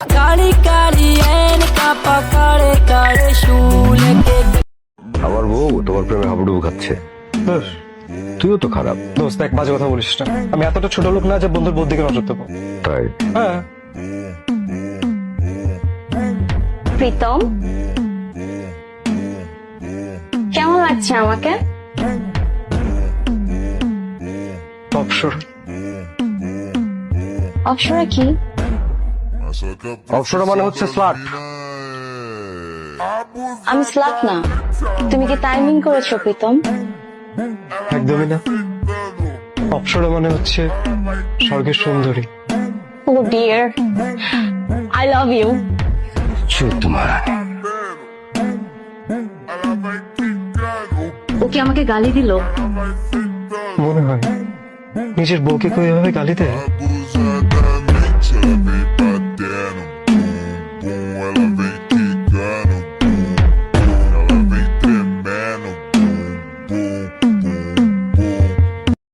काली काली ऐन का पकाड़े काड़े शूल के আমার বউ তোমার প্রেমে হাবুডুবু খাচ্ছে। দোষ তুইও তো খারাপ। দোস্ত এক বাজে কথা বলিস না। আমি এতটা ছোট লোক না যে বন্ধুর বোধ দিকে নজর দেবো। তাই হ্যাঁ প্রীতম, কেমন লাগছে আমাকে? অবসর অপসরা কি? অপসরা মানে হচ্ছে স্লাট। আমি স্লাট না। তুমি কি টাইমিং করেছো প্রীতম? একদমই না। অপসরা মানে হচ্ছে স্বর্গের সুন্দরী। ও ডিয়ার, আই লাভ ইউ। তোমার ও কি আমাকে গালি দিল? মনে হয় নিজের বউকে কেউ এভাবে গালি দেয়?